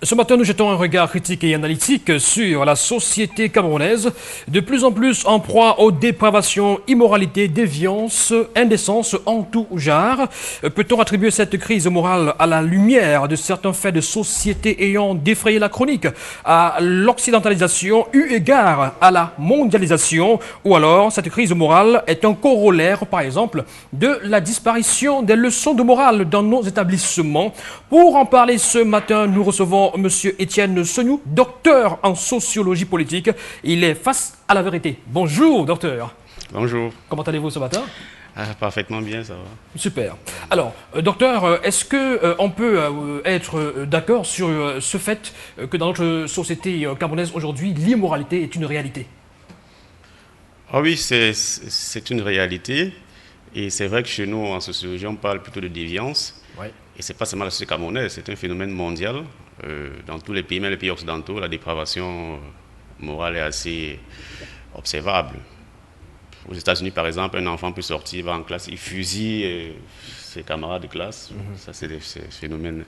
Ce matin, nous jetons un regard critique et analytique sur la société camerounaise, de plus en plus en proie aux dépravations, immoralité, déviance, indécence en tout genre. Peut-on attribuer cette crise morale à la lumière de certains faits de société ayant défrayé la chronique, à l'occidentalisation eu égard à la mondialisation, ou alors cette crise morale est un corollaire, par exemple, de la disparition des leçons de morale dans nos établissements? Pour en parler ce matin, nous recevons Monsieur Étienne Sognou, docteur en sociologie politique. Il est face à la vérité. Bonjour, docteur. Bonjour. Comment allez-vous ce matin? Parfaitement bien, ça va. Super. Alors, docteur, est-ce qu'on peut être d'accord sur ce fait que dans notre société camerounaise aujourd'hui, l'immoralité est une réalité? Ah oui, c'est une réalité. Et c'est vrai que chez nous, en sociologie, on parle plutôt de déviance. Ouais. Et ce n'est pas seulement la société camerounaise, c'est un phénomène mondial. Dans tous les pays, même les pays occidentaux, la dépravation morale est assez observable. Aux États-Unis, par exemple, un enfant peut sortir, va en classe, il fusille ses camarades de classe. Ça, c'est des phénomènes.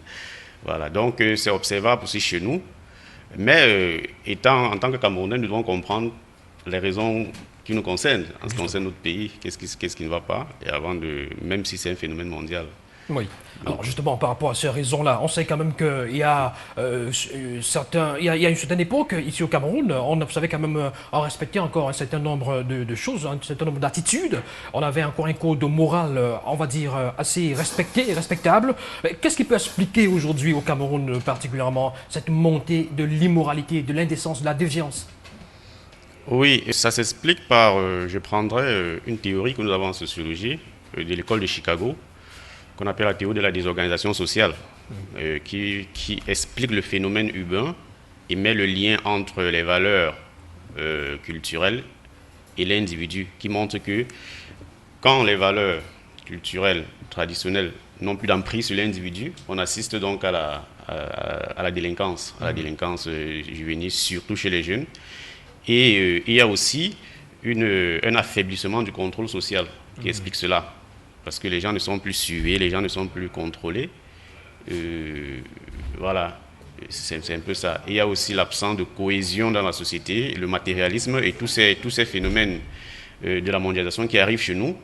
Voilà. Donc, c'est observable aussi chez nous. Mais en tant que Camerounais, nous devons comprendre les raisons qui nous concernent, en ce qui concerne notre pays, qu'est-ce qui ne va pas, et même si c'est un phénomène mondial. Oui. Alors justement, par rapport à ces raisons-là, on sait quand même qu'il y a une certaine époque, ici au Cameroun, on savait quand même en respecter encore un certain nombre de choses, un certain nombre d'attitudes. On avait encore un code moral, on va dire, assez respecté et respectable. Qu'est-ce qui peut expliquer aujourd'hui au Cameroun particulièrement cette montée de l'immoralité, de l'indécence, de la déviance? Oui, ça s'explique par, je prendrai une théorie que nous avons en sociologie, de l'école de Chicago, qu'on appelle la théorie de la désorganisation sociale, qui explique le phénomène urbain et met le lien entre les valeurs culturelles et l'individu, qui montre que quand les valeurs culturelles, traditionnelles n'ont plus d'emprise sur l'individu, on assiste donc à la délinquance, juvénile, surtout chez les jeunes. Et il y a aussi un affaiblissement du contrôle social qui explique cela. Parce que les gens ne sont plus suivis, les gens ne sont plus contrôlés. Voilà, c'est un peu ça. Et il y a aussi l'absence de cohésion dans la société, le matérialisme et tous ces phénomènes de la mondialisation qui arrivent chez nous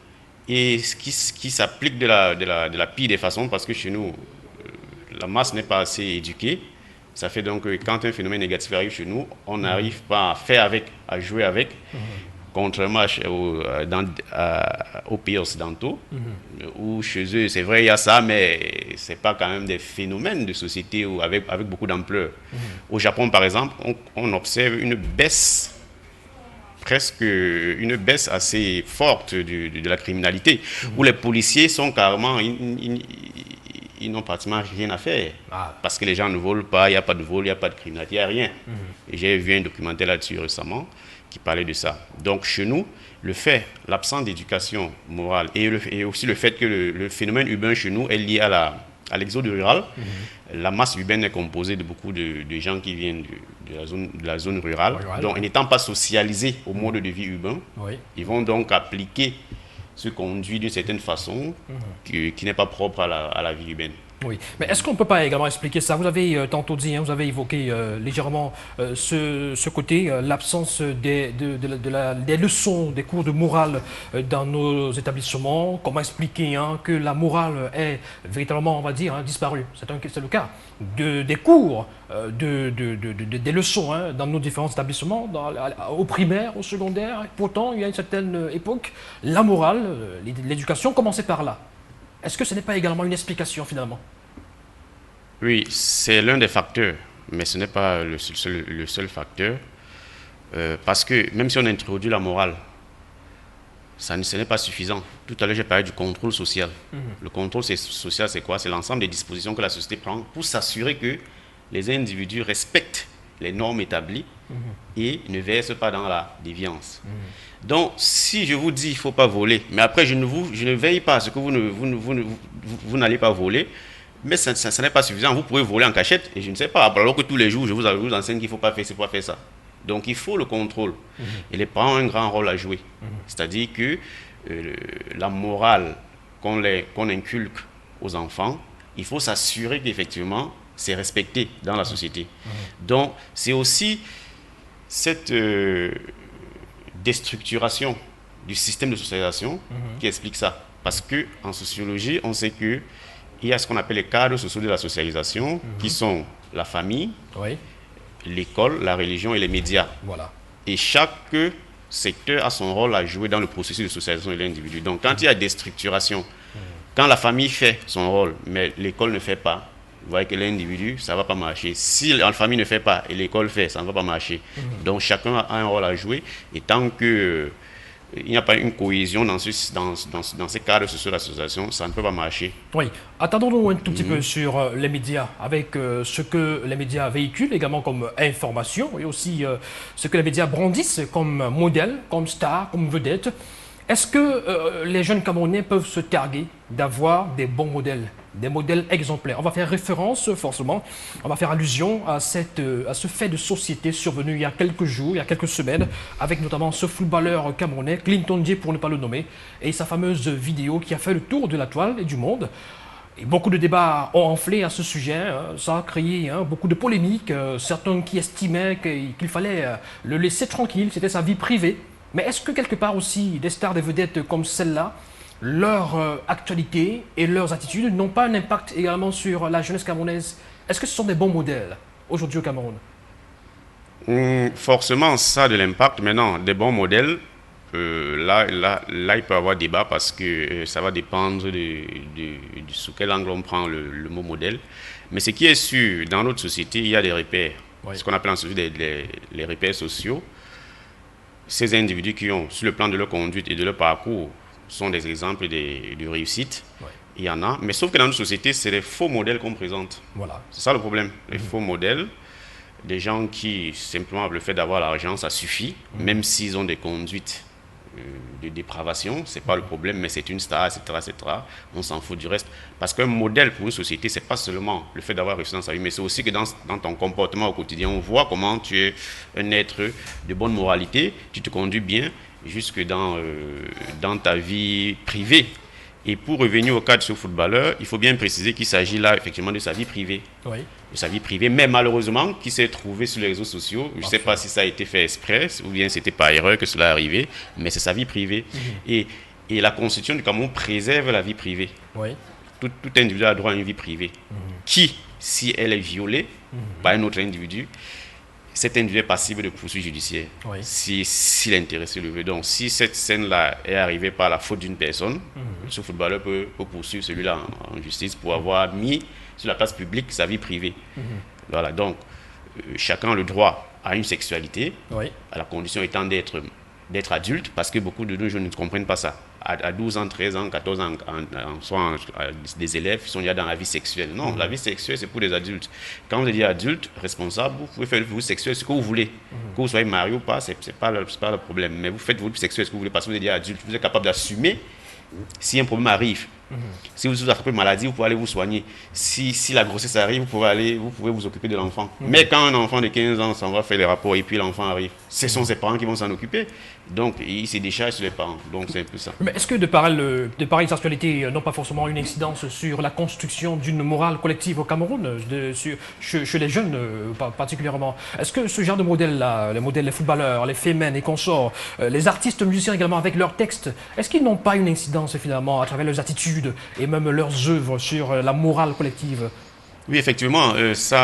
et qui s'appliquent de la pire des façons parce que chez nous, la masse n'est pas assez éduquée. Ça fait donc que quand un phénomène négatif arrive chez nous, on n'arrive pas à faire avec, à jouer avec. Contrairement aux pays occidentaux, où chez eux, c'est vrai, il y a ça, mais ce n'est pas quand même des phénomènes de société avec beaucoup d'ampleur. Au Japon, par exemple, on observe une baisse assez forte de la criminalité, où les policiers sont carrément, ils n'ont pratiquement rien à faire, parce que les gens ne volent pas, il n'y a pas de vol, il n'y a pas de criminalité, il n'y a rien. Et j'ai vu un documentaire là-dessus récemment, qui parlait de ça. Donc chez nous, l'absence d'éducation morale et aussi le fait que le phénomène urbain chez nous est lié à l'exode rural. La masse urbaine est composée de beaucoup de gens qui viennent de la zone rurale. Donc n'étant pas socialisés au mode de vie urbain, ils vont donc appliquer se conduit d'une certaine façon qui n'est pas propre à la vie urbaine. Oui, mais est-ce qu'on ne peut pas également expliquer ça? Vous avez tantôt dit, vous avez évoqué légèrement ce côté, l'absence des leçons, des cours de morale dans nos établissements. Comment expliquer que la morale est véritablement, on va dire, disparue? C'est le cas des cours, des leçons dans nos différents établissements, au primaire, au secondaire. Pourtant, il y a une certaine époque, la morale, l'éducation commençait par là. Est-ce que ce n'est pas également une explication finalement? Oui, c'est l'un des facteurs, mais ce n'est pas le seul facteur. Parce que même si on introduit la morale, ce n'est pas suffisant. Tout à l'heure, j'ai parlé du contrôle social. Le contrôle social, c'est quoi? C'est l'ensemble des dispositions que la société prend pour s'assurer que les individus respectent les normes établies et ne versent pas dans la déviance. Donc, si je vous dis qu'il ne faut pas voler, mais après je ne veille pas à ce que vous n'allez pas voler, mais ça n'est pas suffisant. Vous pouvez voler en cachette, et je ne sais pas, alors que tous les jours, je vous enseigne qu'il ne faut pas faire ça, il ne faut pas faire ça. Donc, il faut le contrôle. Et les parents ont un grand rôle à jouer. C'est-à-dire que la morale qu'on inculque aux enfants, il faut s'assurer qu'effectivement, c'est respecté dans la société. Donc, c'est aussi cette déstructuration du système de socialisation qui explique ça. Parce qu'en sociologie, on sait qu'il y a ce qu'on appelle les cadres sociaux de la socialisation, qui sont la famille, l'école, la religion et les médias. Voilà. Et chaque secteur a son rôle à jouer dans le processus de socialisation de l'individu. Donc, quand il y a déstructuration, quand la famille fait son rôle, mais l'école ne fait pas, vous voyez que l'individu, ça ne va pas marcher. Si la famille ne fait pas et l'école fait, ça ne va pas marcher. Donc, chacun a un rôle à jouer. Et tant que il n'y a pas une cohésion dans ces cadres sociaux d'association, ça ne peut pas marcher. Oui. Attendons-nous un tout petit peu sur les médias, avec ce que les médias véhiculent également comme information et aussi ce que les médias brandissent comme modèle, comme star, comme vedette. Est-ce que les jeunes Camerounais peuvent se targuer d'avoir des bons modèles, des modèles exemplaires? On va faire référence forcément, on va faire allusion à ce fait de société survenu il y a quelques jours, il y a quelques semaines, avec notamment ce footballeur camerounais, Clinton Djé pour ne pas le nommer, et sa fameuse vidéo qui a fait le tour de la toile et du monde. Et beaucoup de débats ont enflé à ce sujet, ça a créé beaucoup de polémiques, certains qui estimaient qu'il fallait le laisser tranquille, c'était sa vie privée. Mais est-ce que quelque part aussi, des stars, des vedettes comme celle-là, leur actualité et leurs attitudes n'ont pas un impact également sur la jeunesse camerounaise? Est-ce que ce sont des bons modèles aujourd'hui au Cameroun? Forcément, ça a de l'impact. Maintenant, des bons modèles, là, il peut y avoir débat parce que ça va dépendre sous quel angle on prend le mot modèle. Mais ce qui est sûr, dans notre société, il y a des repères, ce qu'on appelle en société les repères sociaux. Ces individus qui ont, sur le plan de leur conduite et de leur parcours, sont des exemples de réussite. Il y en a, mais sauf que dans notre société, c'est des faux modèles qu'on présente. Voilà. C'est ça le problème, les faux modèles. Des gens qui, simplement, le fait d'avoir l'argent, ça suffit, même s'ils ont des conduites de dépravation, c'est pas le problème, mais c'est une star, etc., etc. On s'en fout du reste. Parce qu'un modèle pour une société, c'est pas seulement le fait d'avoir réussi dans sa vie, mais c'est aussi que dans ton comportement au quotidien, on voit comment tu es un être de bonne moralité, tu te conduis bien, jusque dans ta vie privée. Et pour revenir au cas de ce footballeur, il faut bien préciser qu'il s'agit là effectivement de sa vie privée. Oui. De sa vie privée, mais malheureusement, qui s'est trouvé sur les réseaux sociaux. Je ne sais pas si ça a été fait exprès ou bien c'était par erreur que cela est arrivé, mais c'est sa vie privée. Et la Constitution du Cameroun préserve la vie privée. Oui. Tout individu a droit à une vie privée. Qui, si elle est violée par un autre individu, cet individu est passible de poursuites judiciaires, si l'intéressé le veut. Donc, si cette scène-là est arrivée par la faute d'une personne, ce footballeur peut poursuivre celui-là en justice pour avoir mis sur la place publique sa vie privée. Voilà, donc, chacun a le droit à une sexualité, à la condition étant d'être adulte, parce que beaucoup de nos jeunes ne comprennent pas ça. À 12 ans, 13 ans, 14 ans, des élèves sont déjà dans la vie sexuelle. Non, la vie sexuelle, c'est pour les adultes. Quand vous êtes adultes, responsables, vous pouvez faire votre vie sexuelle ce que vous voulez. Que vous soyez marié ou pas, c'est pas le problème. Mais vous faites votre vie sexuelle ce que vous voulez parce que vous êtes déjà adulte. Vous êtes capable d'assumer si un problème arrive. Si vous attrapez une maladie, vous pouvez aller vous soigner. Si la grossesse arrive, vous pouvez vous occuper de l'enfant. Mais quand un enfant de 15 ans s'en va faire les rapports et puis l'enfant arrive, ce sont ses parents qui vont s'en occuper. Donc, il se décharge sur les parents. Donc, c'est un peu ça. Mais est-ce que de pareilles actualités n'ont pas forcément une incidence sur la construction d'une morale collective au Cameroun, chez les jeunes particulièrement? Est-ce que ce genre de modèle-là, les modèles, les footballeurs, les fémènes et consorts, les artistes musiciens également avec leurs textes, est-ce qu'ils n'ont pas une incidence finalement à travers leurs attitudes et même leurs œuvres sur la morale collective? Oui, effectivement, ces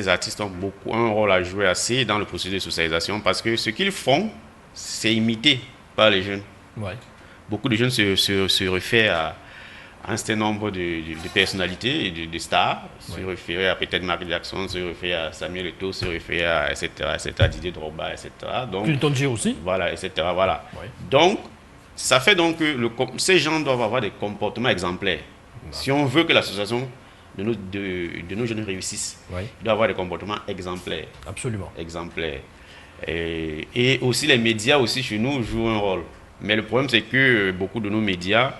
artistes ont un rôle à jouer assez dans le processus de socialisation parce que ce qu'ils font, c'est imité par les jeunes. Beaucoup de jeunes se réfèrent à un certain nombre de personnalités et de stars, se réfèrent à peut-être Michael Jackson, se réfèrent à Samuel Eto'o, se réfèrent à etc., Didier Drogba, etc. Donc, Clinton Djé aussi. Voilà, etc. Voilà. Donc, ça fait donc que ces gens doivent avoir des comportements exemplaires. Si on veut que l'association de nos jeunes réussissent, ils doivent avoir des comportements exemplaires. Absolument. Exemplaires. Et aussi les médias aussi chez nous jouent un rôle. Mais le problème c'est que beaucoup de nos médias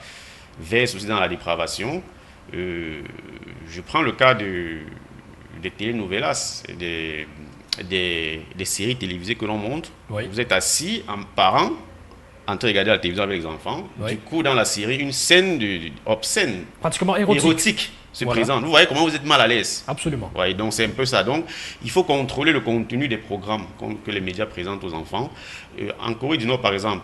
versent aussi dans la dépravation. Je prends le cas des telenovelas, des séries télévisées que l'on montre. Vous êtes assis en parent en train de regarder la télévision avec les enfants. Oui. Du coup, dans la série, une scène obscène, Pratiquement érotique. se Voilà. présente. Vous voyez comment vous êtes mal à l'aise. Absolument. Ouais, donc c'est un peu ça. Donc il faut contrôler le contenu des programmes que les médias présentent aux enfants. En Corée du Nord, par exemple,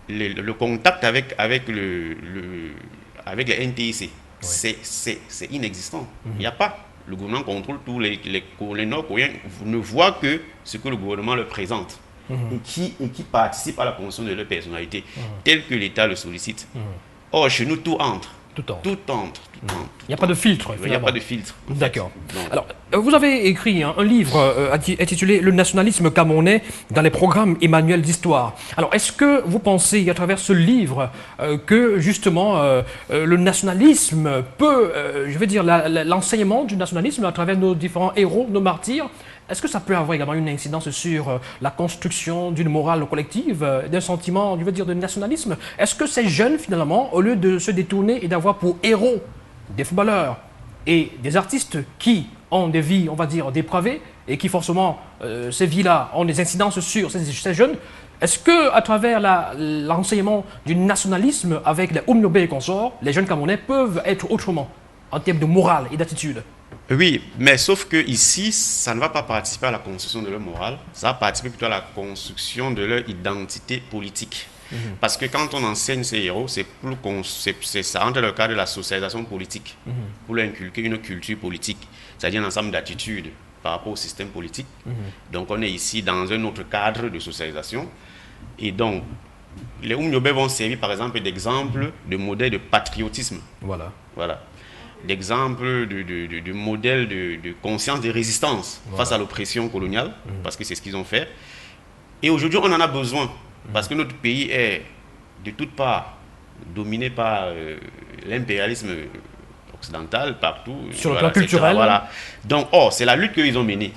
le contact avec les NTIC, c'est inexistant. Il n'y a pas. Le gouvernement contrôle tous les Nord-Coréens ne voient que ce que le gouvernement leur présente. Et qui participent à la construction de leur personnalité, telle que l'État le sollicite. Or, chez nous, tout entre. Tout entre. Tout entre. Il n'y a pas de filtre. Il n'y a pas de filtre. en fait. D'accord. Donc, Alors, vous avez écrit un livre intitulé Le nationalisme camerounais dans les programmes Emmanuel d'Histoire. Alors, est-ce que vous pensez, à travers ce livre, que justement le nationalisme peut, je veux dire, l'enseignement du nationalisme à travers nos différents héros, nos martyrs, est-ce que ça peut avoir également une incidence sur la construction d'une morale collective, d'un sentiment, je veux dire, de nationalisme? Est-ce que ces jeunes, finalement, au lieu de se détourner et d'avoir pour héros des footballeurs et des artistes qui ont des vies, on va dire, dépravées et qui forcément, ces vies-là, ont des incidences sur ces jeunes, est-ce que à travers l'enseignement du nationalisme avec les Oumniobé et consorts, les jeunes Camerounais peuvent être autrement en termes de morale et d'attitude? oui, mais sauf que ici, ça ne va pas participer à la construction de leur morale, ça va participer plutôt à la construction de leur identité politique. Parce que quand on enseigne ces héros, ça rentre dans le cadre de la socialisation politique, pour leur inculquer une culture politique, c'est-à-dire un ensemble d'attitudes par rapport au système politique. Donc on est ici dans un autre cadre de socialisation. Et donc, les Oumniobé vont servir par exemple d'exemple de modèle de patriotisme. Voilà. Voilà. D'exemple de modèle de conscience de résistance face à l'oppression coloniale, parce que c'est ce qu'ils ont fait. Et aujourd'hui, on en a besoin, parce que notre pays est de toutes parts dominé par l'impérialisme occidental partout. Sur le plan culturel. Voilà. Donc, c'est la lutte qu'ils ont menée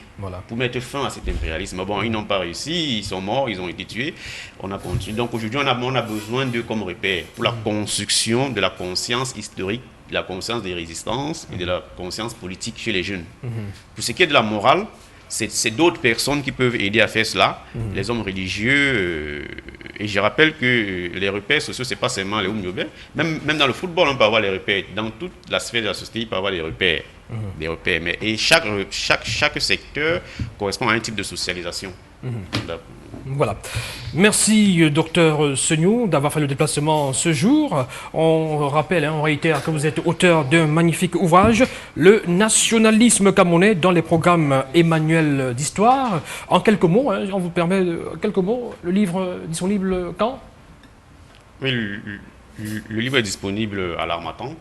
pour mettre fin à cet impérialisme. Bon, ils n'ont pas réussi, ils sont morts, ils ont été tués. On a continué. Donc aujourd'hui, on a besoin d'eux comme repère pour la construction de la conscience historique, de la conscience des résistances et de la conscience politique chez les jeunes. Pour ce qui est de la morale, c'est d'autres personnes qui peuvent aider à faire cela, les hommes religieux. Et je rappelle que les repères sociaux, ce n'est pas seulement les Oumniobé. Même dans le football, on peut avoir les repères. Dans toute la sphère de la société, il peut y avoir des repères. Des repères. Et chaque secteur correspond à un type de socialisation. Voilà. Merci, docteur Seignou, d'avoir fait le déplacement ce jour. On rappelle, on réitère que vous êtes auteur d'un magnifique ouvrage, Le nationalisme camerounais dans les programmes Emmanuel d'Histoire. En quelques mots, on vous permet quelques mots, le livre disponible quand? Oui, le livre est disponible à l'Harmattan.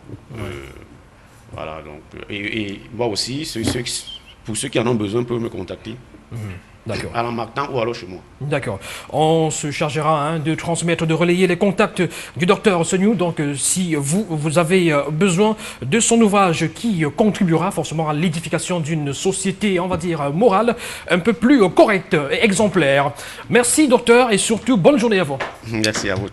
Voilà, donc, et moi aussi, pour ceux qui en ont besoin, peuvent me contacter. D'accord. À l'Harmattan ou alors chez moi. D'accord. On se chargera de transmettre, de relayer les contacts du docteur Seignou. Donc, si vous avez besoin de son ouvrage qui contribuera forcément à l'édification d'une société, on va dire, morale, un peu plus correcte et exemplaire. Merci, docteur, et surtout, bonne journée à vous. Merci à vous.